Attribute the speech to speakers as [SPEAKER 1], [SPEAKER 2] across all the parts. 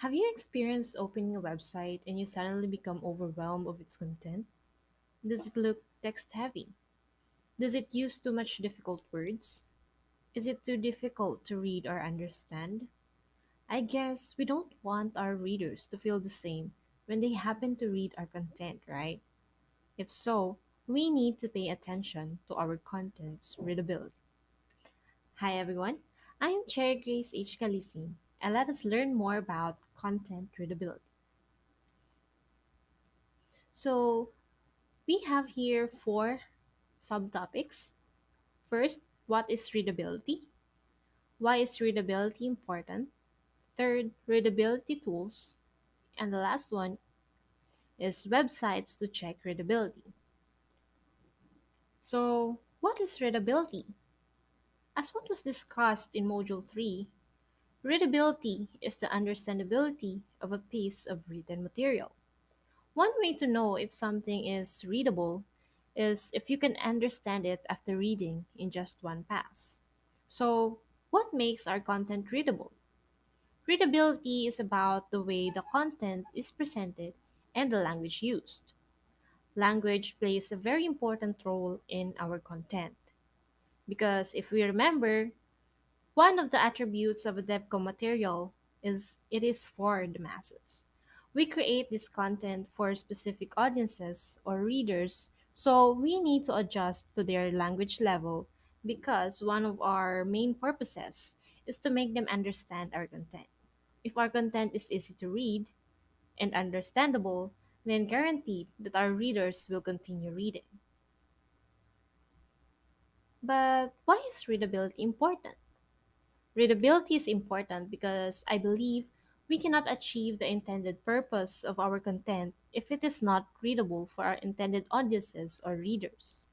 [SPEAKER 1] Have you experienced opening a website and you suddenly become overwhelmed of its content? Does it look text heavy? Does it use too much difficult words? Is it too difficult to read or understand? I guess we don't want our readers to feel the same when they happen to read our content, right? If so, we need to pay attention to our content's readability. Hi everyone, I am Chair Grace H. Calisin, and let us learn more about content readability. So, we have here four subtopics. First, what is readability? Why is readability important? Third, readability tools. And the last one is websites to check readability. So, what is readability? As what was discussed in Module 3, readability is the understandability of a piece of written material. One way to know if something is readable is if you can understand it after reading in just one pass. So, what makes our content readable? Readability is about the way the content is presented and the language used. Language plays a very important role in our content because if we remember, one of the attributes of a DevCo material is it is for the masses. We create this content for specific audiences or readers, so we need to adjust to their language level because one of our main purposes is to make them understand our content. If our content is easy to read and understandable, then guaranteed that our readers will continue reading. But why is readability important? Readability is important because I believe we cannot achieve the intended purpose of our content if it is not readable for our intended audiences or readers.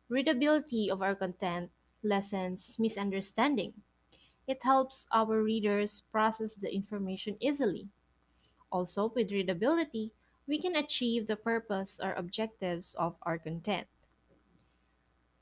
[SPEAKER 1] Readability of our content lessens misunderstanding. It helps our readers process the information easily. Also, with readability, we can achieve the purpose or objectives of our content.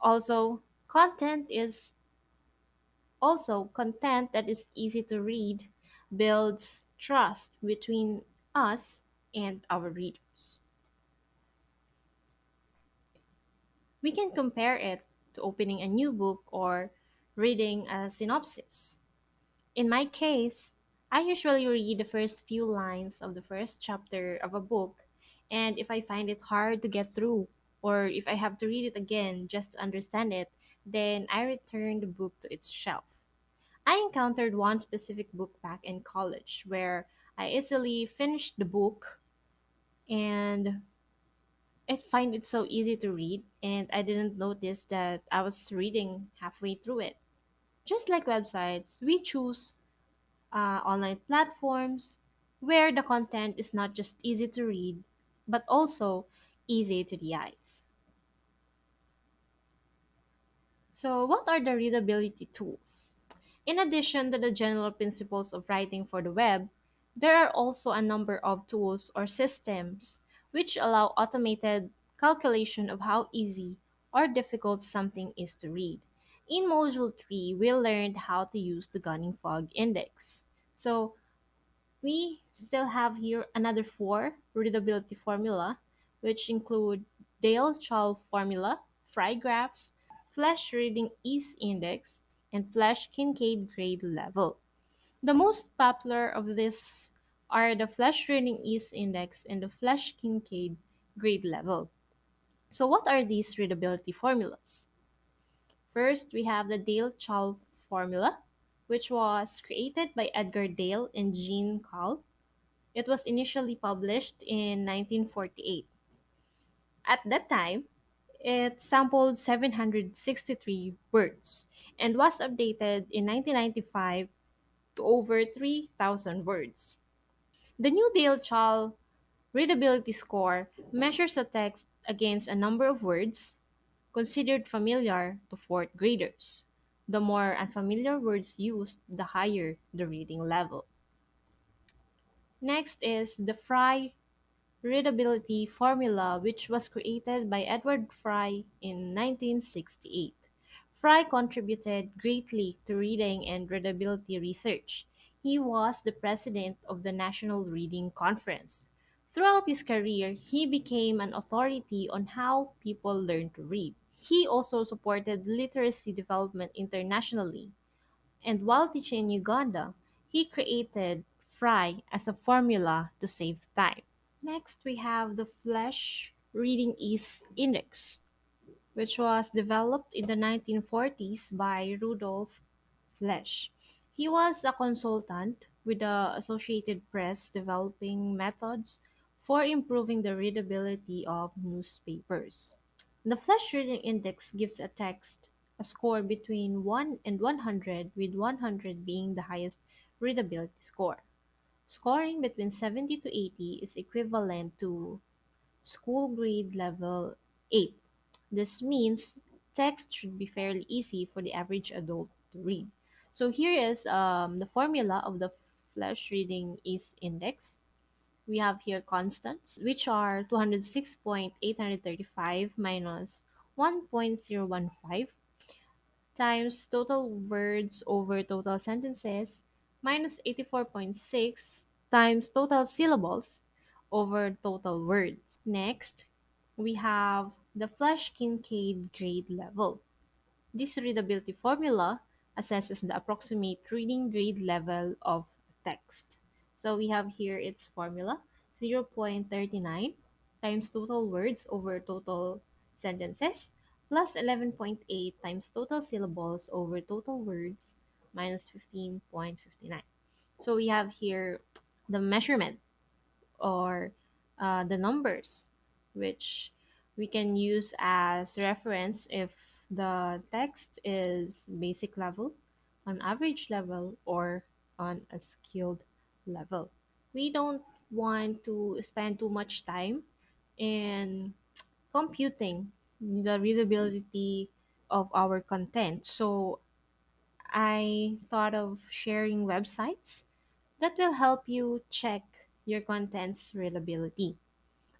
[SPEAKER 1] Also, content is content that is easy to read builds trust between us and our readers. We can compare it to opening a new book or reading a synopsis. In my case, I usually read the first few lines of the first chapter of a book, and if I find it hard to get through, or if I have to read it again just to understand it, then I return the book to its shelf. I encountered one specific book back in college where I easily finished the book and I find it so easy to read and I didn't notice that I was reading halfway through it. Just like websites, we choose online platforms where the content is not just easy to read but also easy to the eyes. So, what are the readability tools? In addition to the general principles of writing for the web, there are also a number of tools or systems which allow automated calculation of how easy or difficult something is to read. In Module 3, we learned how to use the Gunning Fog Index. So, we still have here another four readability formula, which include Dale-Chow formula, Fry graphs, Flash Reading Ease Index, and Flash Kincaid grade level. The most popular of these are the Flash Reading Ease Index and the Flash Kincaid grade level. So what are these readability formulas? First, we have the Dale-Chow formula, which was created by Edgar Dale and Jean Call. It was initially published in 1948. At that time, it sampled 763 words and was updated in 1995 to over 3,000 words. The new Dale-Chal readability score measures a text against a number of words considered familiar to fourth graders. The more unfamiliar words used, the higher the reading level. Next is the Fry readability formula, which was created by Edward Fry in 1968. Fry contributed greatly to reading and readability research. He was the president of the National Reading Conference. Throughout his career, he became an authority on how people learn to read. He also supported literacy development internationally, and while teaching in Uganda, he created Fry as a formula to save time. Next, we have the Flesh Reading Ease Index, which was developed in the 1940s by Rudolf Flesch. He was a consultant with the Associated Press developing methods for improving the readability of newspapers. The Flesch Reading Index gives a text a score between 1 and 100, with 100 being the highest readability score. Scoring between 70 to 80 is equivalent to school grade level 8. This means text should be fairly easy for the average adult to read. So here is the formula of the flash reading is index. We have here constants, which are 206.835 minus 1.015 times total words over total sentences minus 84.6 times total syllables over total words. Next, we have the Flash Kincaid grade level. This readability formula assesses the approximate reading grade level of text. So we have here its formula 0.39 times total words over total sentences plus 11.8 times total syllables over total words minus 15.59. So we have here the measurement or the numbers, which we can use as reference if the text is basic level, on average level, or on a skilled level. We don't want to spend too much time in computing the readability of our content. So I thought of sharing websites that will help you check your content's readability.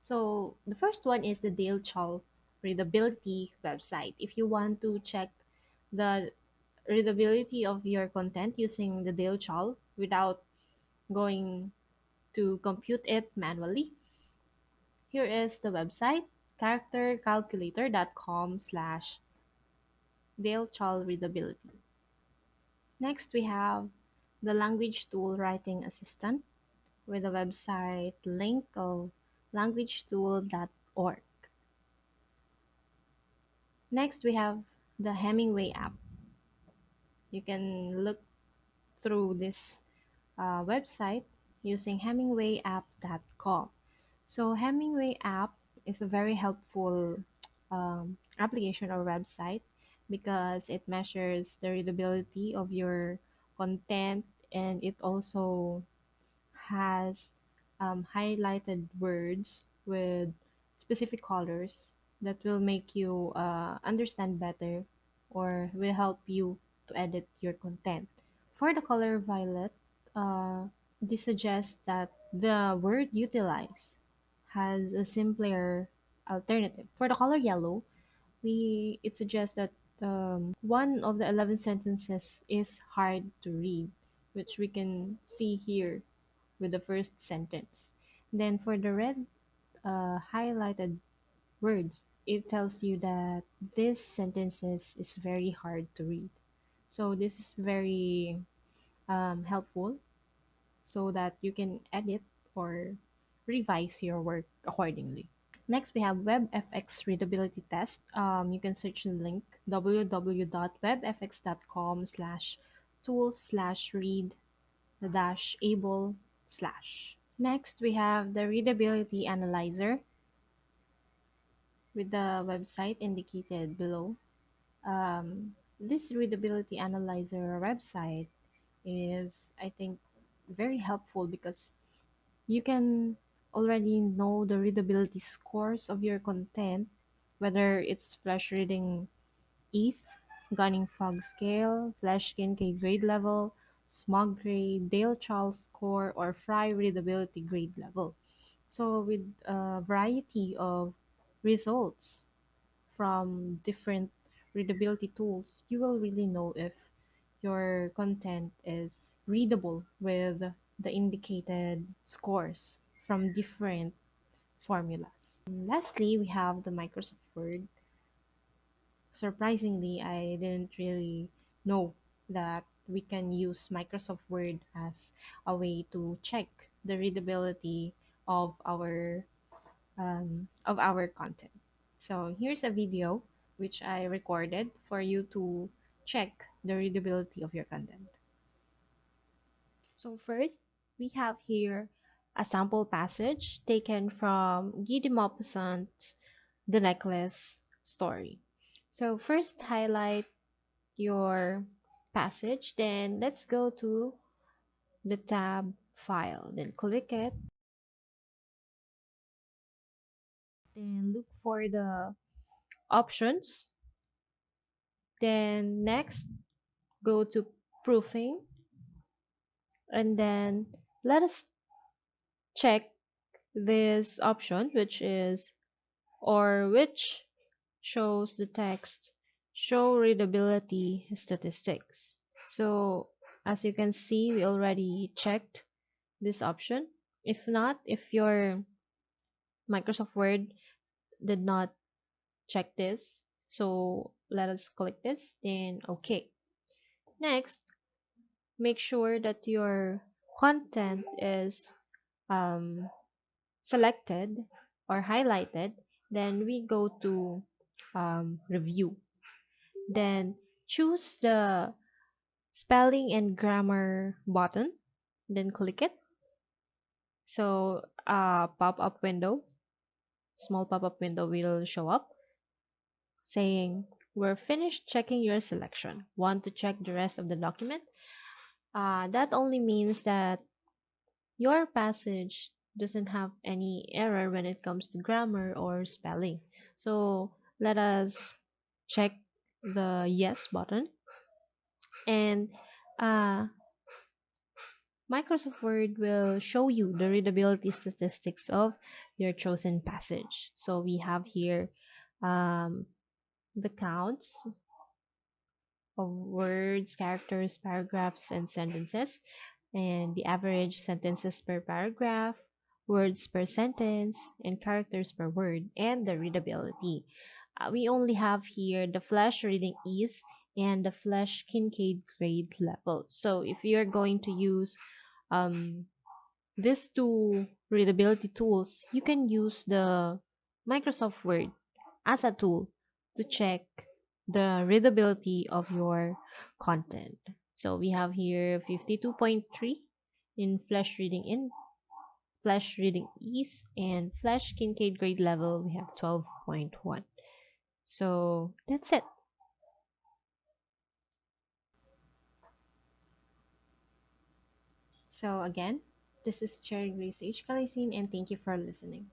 [SPEAKER 1] So the first one is the Dale Chal readability website. If you want to check the readability of your content using the Dale Chal without going to compute it manually, here is the website charactercalculator.com slash Dale Chal readability. Next, we have the language tool writing assistant with the website link of languagetool.org. Next, we have the Hemingway app. You can look through this website using hemingwayapp.com. So, Hemingway app is a very helpful application or website because it measures the readability of your content, and it also has highlighted words with specific colors that will make you understand better or will help you to edit your content. For the color violet, uh, this suggests that the word utilized has a simpler alternative. For the color yellow, we it suggests that one of the 11 sentences is hard to read, which we can see here with the first sentence. Then for the red highlighted words, it tells you that this sentences is very hard to read. So this is very helpful so that you can edit or revise your work accordingly. Next, we have WebFX readability test. You can search the link www.webfx.com slash tools slash read dash able slash. Next, we have the readability analyzer with the website indicated below. This readability analyzer website is, I think, very helpful because you can already know the readability scores of your content, whether it's flash reading ease, gunning fog scale, flash Kincaid grade level, smog grade, Dale Charles score, or fry readability grade level. So with a variety of results from different readability tools, you will really know if your content is readable with the indicated scores from different formulas. And lastly, we have the Microsoft Word. Surprisingly, I didn't really know that we can use Microsoft Word as a way to check the readability of our content. So here's a video which I recorded for you to check the readability of your content. So first, we have here a sample passage taken from Guy de Maupassant's The Necklace Story. So first, highlight your passage, then let's go to the tab File, then click it, then look for the options, then next go to Proofing, and then let us check this option, which shows the text show readability statistics. So as you can see, we already checked this option. If not, if your Microsoft Word did not check this, so let us click this, then okay. Next, make sure that your content is um, selected or highlighted. Then we go to review. Then choose the spelling and grammar button. Then click it. So a pop-up window, small pop-up window will show up saying, "We're finished checking your selection. Want to check the rest of the document?" That only means that your passage doesn't have any error when it comes to grammar or spelling. So let us check the yes button, and uh, Microsoft Word will show you the readability statistics of your chosen passage. So we have here um, the counts of words, characters, paragraphs, and sentences, and the average sentences per paragraph, words per sentence, and characters per word, and the readability. We only have here the flash reading ease and the flash Kincaid grade level. So if you're going to use um, these two readability tools, you can use the Microsoft Word as a tool to check the readability of your content. So we have here 52.3 in flash reading ease, and flash Kincaid grade level we have 12.1. So that's it. So again, this is Cherry Grace H. Kalisin, and thank you for listening.